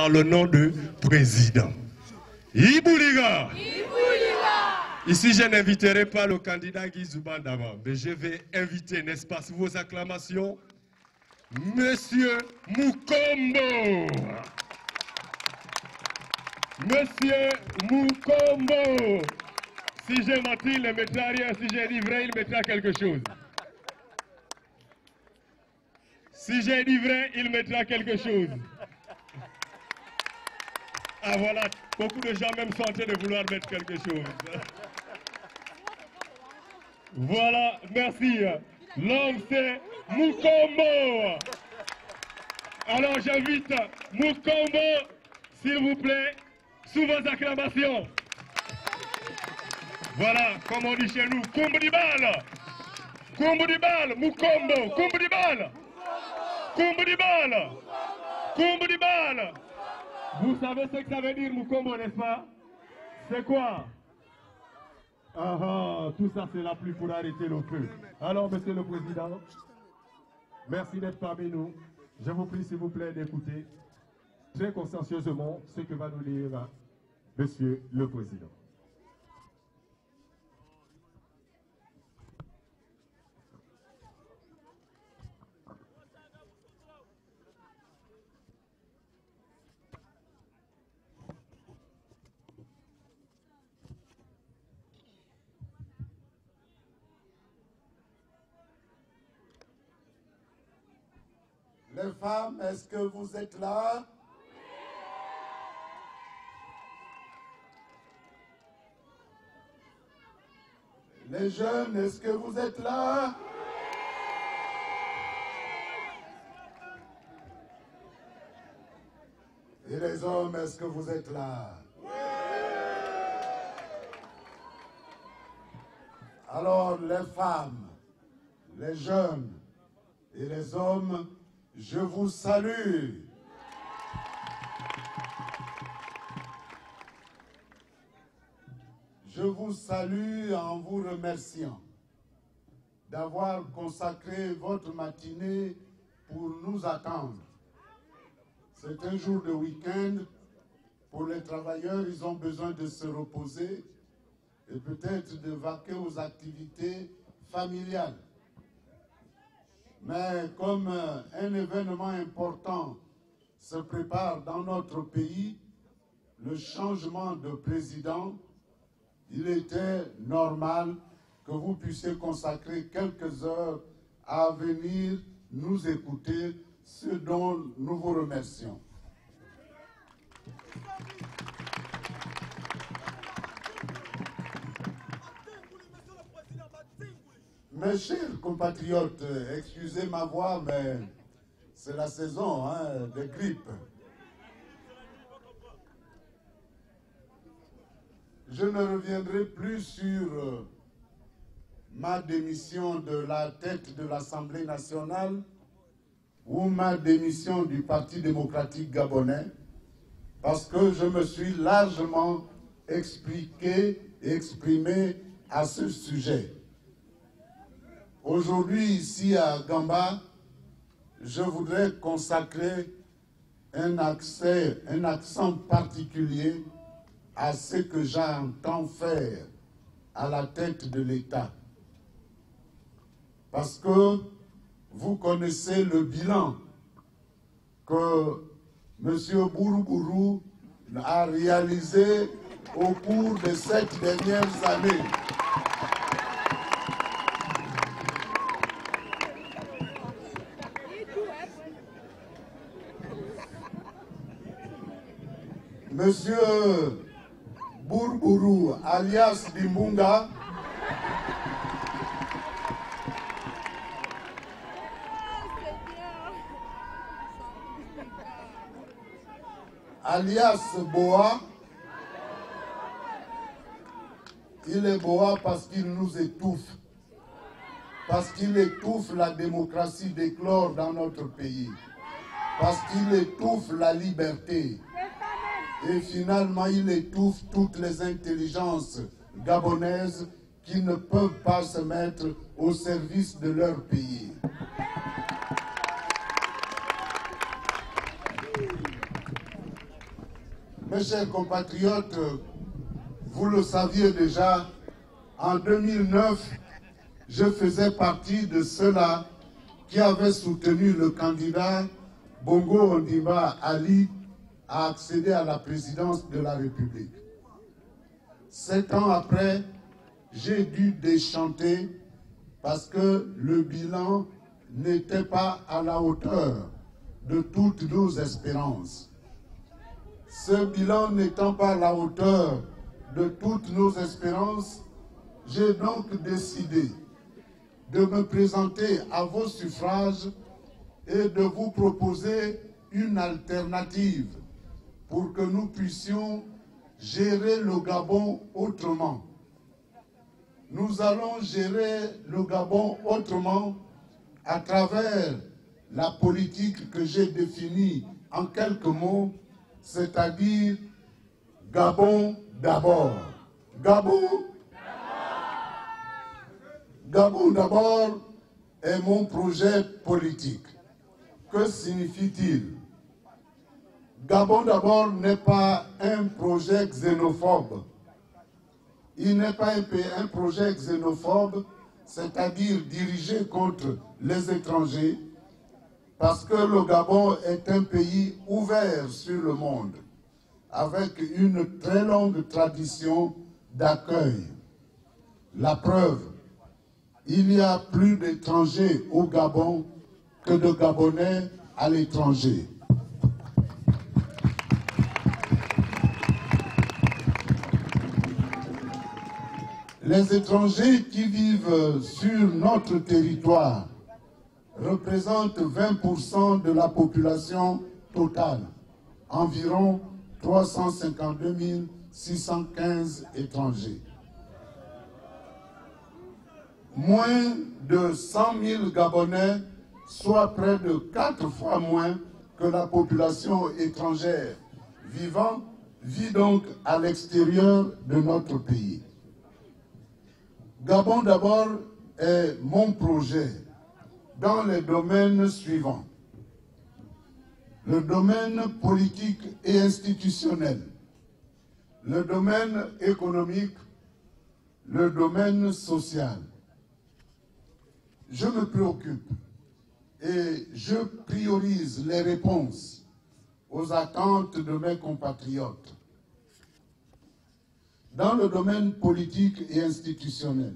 par le nom de président. Ibouliga. Ici, je n'inviterai pas le candidat Guy Zoubandama, mais je vais inviter, n'est-ce pas, sous vos acclamations, Monsieur Mukombo. Monsieur Mukombo. Si j'ai menti, il ne mettra rien. Si j'ai dit vrai, il mettra quelque chose. Si j'ai dit vrai, il mettra quelque chose. Ah voilà, beaucoup de gens même sont en train de vouloir mettre quelque chose. Voilà, merci. L'homme c'est Mukombo. Alors j'invite Mukombo, s'il vous plaît, sous vos acclamations. Voilà, comme on dit chez nous, Kumbudibal. Kumbudibal, Mukombo, Kumbudibal. Kumbudibal. Kumbudibal. Vous savez ce que ça veut dire, Mukombo, n'est-ce pas? C'est quoi? Ah ah, tout ça c'est la pluie pour arrêter le feu. Alors, Monsieur le Président, merci d'être parmi nous. Je vous prie, s'il vous plaît, d'écouter très consciencieusement ce que va nous lire Monsieur le Président. Les femmes, est-ce que vous êtes là? Les jeunes, est-ce que vous êtes là? Et les hommes, est-ce que vous êtes là? Alors, les femmes, les jeunes et les hommes, je vous salue. Je vous salue en vous remerciant d'avoir consacré votre matinée pour nous attendre. C'est un jour de week-end. Pour les travailleurs, ils ont besoin de se reposer et peut-être de vaquer aux activités familiales. Mais comme un événement important se prépare dans notre pays, le changement de président, il était normal que vous puissiez consacrer quelques heures à venir nous écouter, ce dont nous vous remercions. Mes chers compatriotes, excusez ma voix, mais c'est la saison de grippe. Je ne reviendrai plus sur ma démission de la tête de l'Assemblée nationale ou ma démission du Parti démocratique gabonais, parce que je me suis largement expliqué et exprimé à ce sujet. Aujourd'hui, ici à Gamba, je voudrais consacrer un accent particulier à ce que j'entends faire à la tête de l'État. Parce que vous connaissez le bilan que M. Bouroubourou a réalisé au cours de ces dernières années. Monsieur Bouroubourou, alias Bimbunga, alias Boa, il est Boa parce qu'il nous étouffe, parce qu'il étouffe la démocratie d'éclore dans notre pays, parce qu'il étouffe la liberté. Et finalement, il étouffe toutes les intelligences gabonaises qui ne peuvent pas se mettre au service de leur pays. Mes chers compatriotes, vous le saviez déjà, en 2009, je faisais partie de ceux-là qui avaient soutenu le candidat Bongo Ondimba Ali à accéder à la présidence de la République. 7 ans après, j'ai dû déchanter parce que le bilan n'était pas à la hauteur de toutes nos espérances. Ce bilan n'étant pas à la hauteur de toutes nos espérances, j'ai donc décidé de me présenter à vos suffrages et de vous proposer une alternative pour que nous puissions gérer le Gabon autrement. Nous allons gérer le Gabon autrement à travers la politique que j'ai définie en quelques mots, c'est-à-dire Gabon d'abord. Gabon d'abord est mon projet politique. Que signifie-t-il? Gabon d'abord n'est pas un projet xénophobe. Il n'est pas un projet xénophobe, c'est-à-dire dirigé contre les étrangers, parce que le Gabon est un pays ouvert sur le monde, avec une très longue tradition d'accueil. La preuve, il y a plus d'étrangers au Gabon que de Gabonais à l'étranger. Les étrangers qui vivent sur notre territoire représentent 20% de la population totale, environ 352 615 étrangers. Moins de 100 000 Gabonais, soit près de 4 fois moins que la population étrangère vit donc à l'extérieur de notre pays. Gabon d'abord est mon projet dans les domaines suivants. Le domaine politique et institutionnel, le domaine économique, le domaine social. Je me préoccupe et je priorise les réponses aux attentes de mes compatriotes. Dans le domaine politique et institutionnel,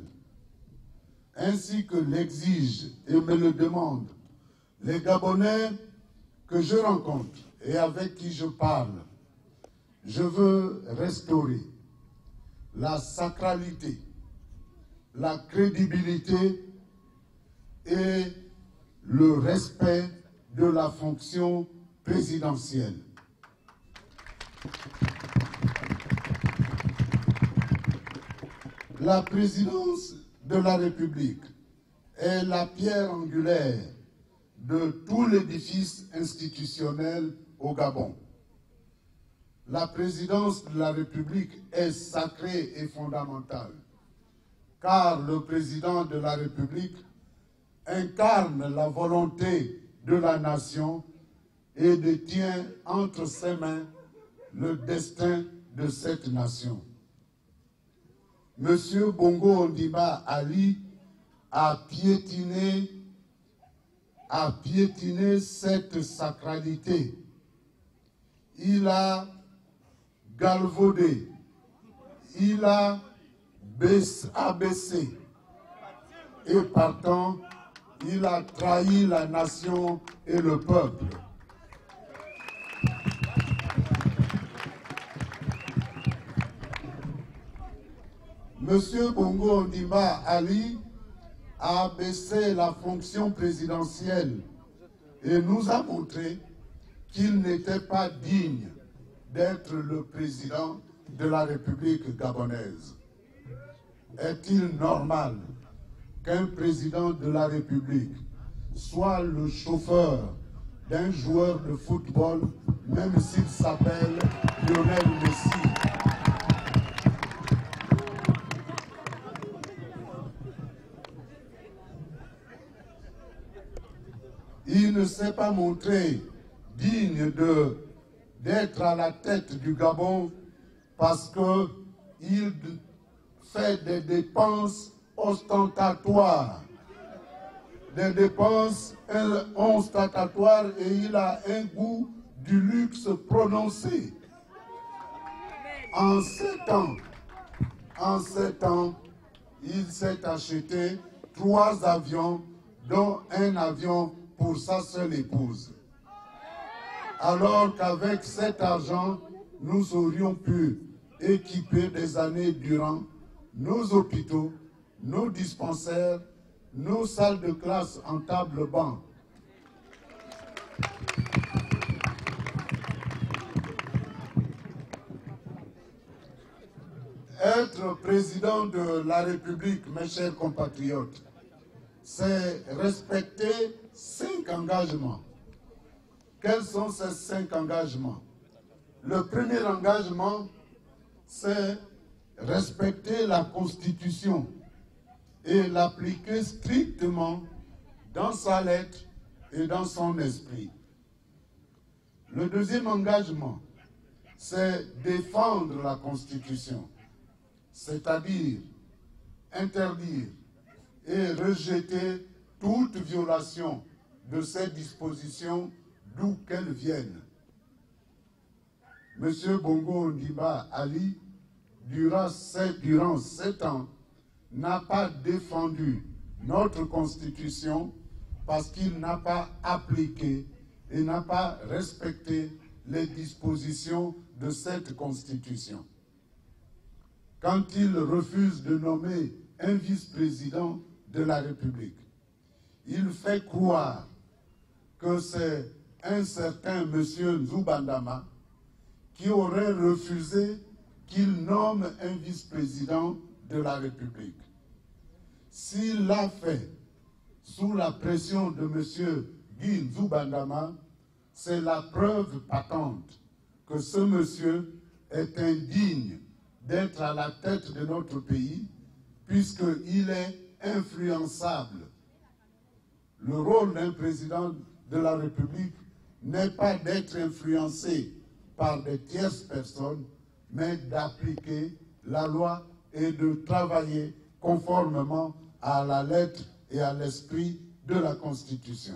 ainsi que l'exigent et me le demandent les Gabonais que je rencontre et avec qui je parle, je veux restaurer la sacralité, la crédibilité et le respect de la fonction présidentielle. La présidence de la République est la pierre angulaire de tout l'édifice institutionnel au Gabon. La présidence de la République est sacrée et fondamentale, car le président de la République incarne la volonté de la nation et détient entre ses mains le destin de cette nation. Monsieur Bongo Ondimba Ali a piétiné cette sacralité. Il a galvaudé, il a abaissé et partant, il a trahi la nation et le peuple. Monsieur Bongo Ondimba Ali a abaissé la fonction présidentielle et nous a montré qu'il n'était pas digne d'être le président de la République gabonaise. Est-il normal qu'un président de la République soit le chauffeur d'un joueur de football, même s'il s'appelle Lionel Messi? Il ne s'est pas montré digne d'être à la tête du Gabon parce qu'il fait des dépenses ostentatoires. Des dépenses ostentatoires et il a un goût du luxe prononcé. En 7 ans, il s'est acheté 3 avions, dont un avion pour sa seule épouse. Alors qu'avec cet argent, nous aurions pu équiper des années durant nos hôpitaux, nos dispensaires, nos salles de classe en table-banc. Être président de la République, mes chers compatriotes, c'est respecter 5 engagements. Quels sont ces 5 engagements? Le premier engagement, c'est respecter la Constitution et l'appliquer strictement dans sa lettre et dans son esprit. Le deuxième engagement, c'est défendre la Constitution, c'est-à-dire interdire et rejeter toute violation de ces dispositions d'où qu'elles viennent. M. Bongo Ondimba Ali, durant 7 ans, n'a pas défendu notre Constitution parce qu'il n'a pas appliqué et n'a pas respecté les dispositions de cette Constitution. Quand il refuse de nommer un vice-président de la République, il fait croire que c'est un certain M. Nzubandama qui aurait refusé qu'il nomme un vice-président de la République. S'il l'a fait sous la pression de M. Guy Nzubandama, c'est la preuve patente que ce monsieur est indigne d'être à la tête de notre pays puisqu'il est influençable. Le rôle d'un président de la République n'est pas d'être influencé par des tierces personnes, mais d'appliquer la loi et de travailler conformément à la lettre et à l'esprit de la Constitution.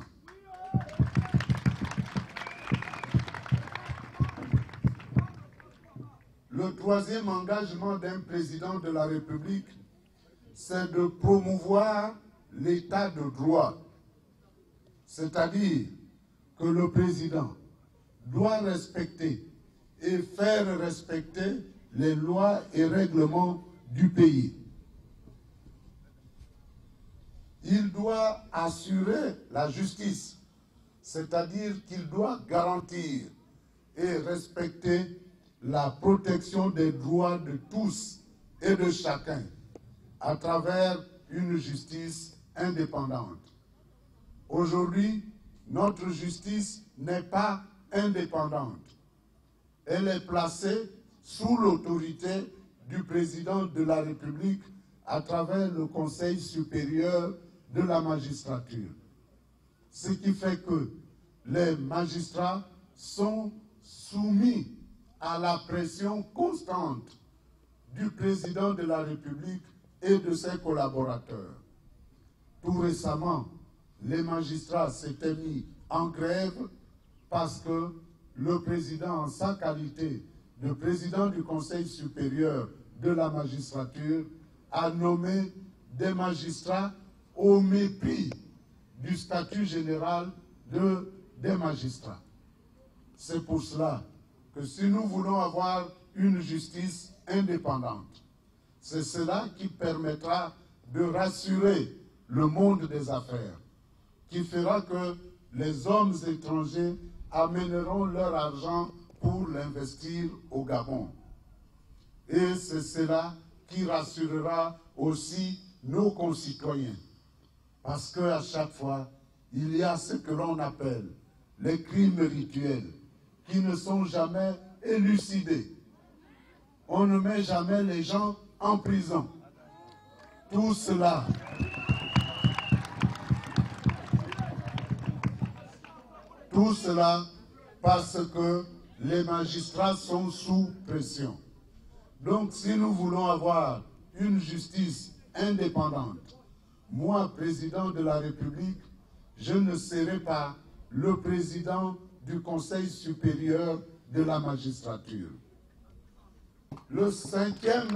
Le troisième engagement d'un président de la République, c'est de promouvoir l'état de droit. C'est-à-dire que le président doit respecter et faire respecter les lois et règlements du pays. Il doit assurer la justice, c'est-à-dire qu'il doit garantir et respecter la protection des droits de tous et de chacun à travers une justice indépendante. Aujourd'hui, notre justice n'est pas indépendante. Elle est placée sous l'autorité du président de la République à travers le Conseil supérieur de la magistrature. Ce qui fait que les magistrats sont soumis à la pression constante du président de la République et de ses collaborateurs. Tout récemment, les magistrats s'étaient mis en grève parce que le président, en sa qualité de président du Conseil supérieur de la magistrature, a nommé des magistrats au mépris du statut général des magistrats. C'est pour cela que si nous voulons avoir une justice indépendante, c'est cela qui permettra de rassurer le monde des affaires, qui fera que les hommes étrangers amèneront leur argent pour l'investir au Gabon. Et c'est cela qui rassurera aussi nos concitoyens. Parce qu'à chaque fois, il y a ce que l'on appelle les crimes rituels qui ne sont jamais élucidés. On ne met jamais les gens en prison. Tout cela parce que les magistrats sont sous pression. Donc si nous voulons avoir une justice indépendante, moi, président de la République, je ne serai pas le président du Conseil supérieur de la magistrature. Le cinquième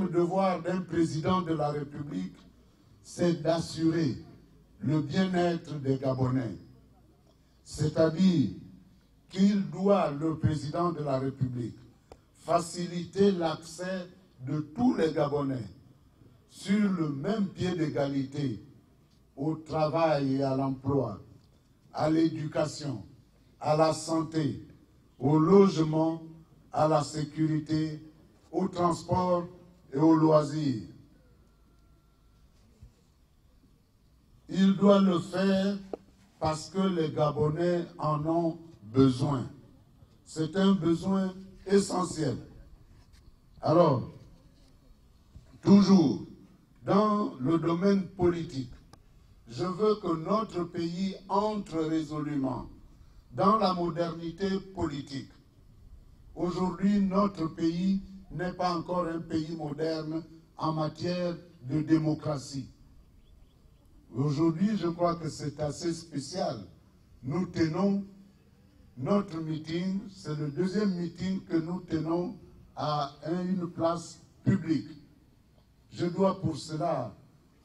devoir d'un président de la République, c'est d'assurer le bien-être des Gabonais. C'est-à-dire qu'il doit, le président de la République, faciliter l'accès de tous les Gabonais sur le même pied d'égalité au travail et à l'emploi, à l'éducation, à la santé, au logement, à la sécurité, au transport et aux loisirs. Il doit le faire parce que les Gabonais en ont besoin. C'est un besoin essentiel. Alors, toujours dans le domaine politique, je veux que notre pays entre résolument dans la modernité politique. Aujourd'hui, notre pays n'est pas encore un pays moderne en matière de démocratie. Aujourd'hui, je crois que c'est assez spécial. Nous tenons notre meeting, c'est le deuxième meeting que nous tenons à une place publique. Je dois pour cela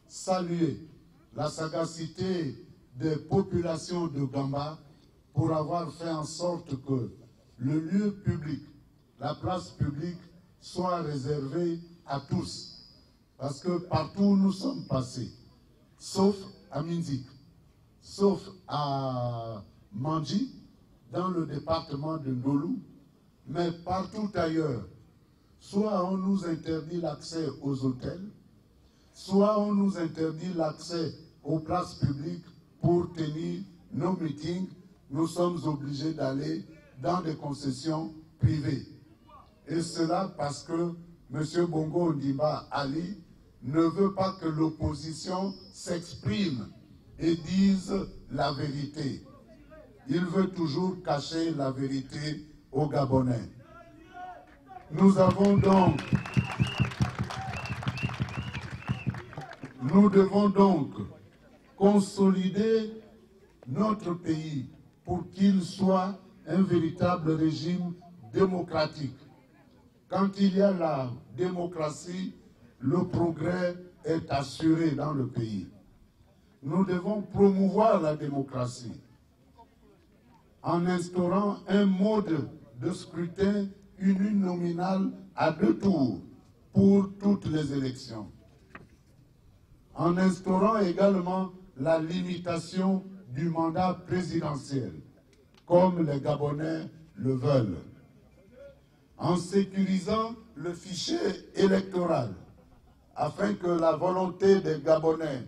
saluer la sagacité des populations de Gamba pour avoir fait en sorte que le lieu public, la place publique, soit réservé à tous. Parce que partout où nous sommes passés, sauf à Minzik, sauf à Mandji, dans le département de Ndolou, mais partout ailleurs, soit on nous interdit l'accès aux hôtels, soit on nous interdit l'accès aux places publiques pour tenir nos meetings, nous sommes obligés d'aller dans des concessions privées. Et cela parce que M. Bongo Ondimba Ali ne veut pas que l'opposition s'exprime et dise la vérité. Il veut toujours cacher la vérité aux Gabonais. Nous devons donc consolider notre pays pour qu'il soit un véritable régime démocratique. Quand il y a la démocratie, le progrès est assuré dans le pays. Nous devons promouvoir la démocratie en instaurant un mode de scrutin uninominal à 2 tours pour toutes les élections. En instaurant également la limitation du mandat présidentiel, comme les Gabonais le veulent. En sécurisant le fichier électoral, afin que la volonté des Gabonais,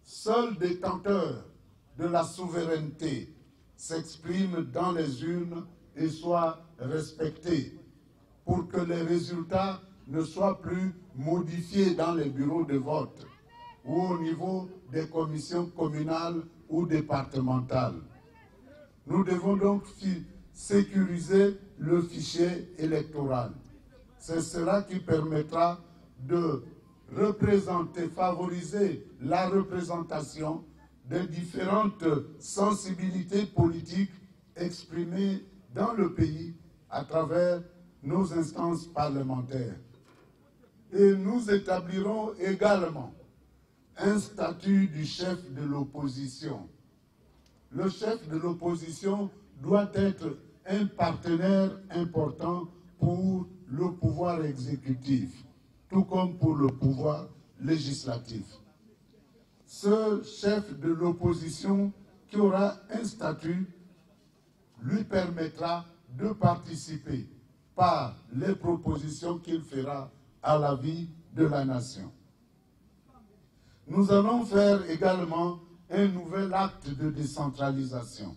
seuls détenteurs de la souveraineté, s'exprime dans les urnes et soit respectée, pour que les résultats ne soient plus modifiés dans les bureaux de vote ou au niveau des commissions communales ou départementales. Nous devons donc sécuriser le fichier électoral. C'est cela qui permettra de représenter, favoriser la représentation des différentes sensibilités politiques exprimées dans le pays à travers nos instances parlementaires. Et nous établirons également un statut du chef de l'opposition. Le chef de l'opposition doit être un partenaire important pour le pouvoir exécutif, tout comme pour le pouvoir législatif. Ce chef de l'opposition qui aura un statut lui permettra de participer par les propositions qu'il fera à la vie de la nation. Nous allons faire également un nouvel acte de décentralisation.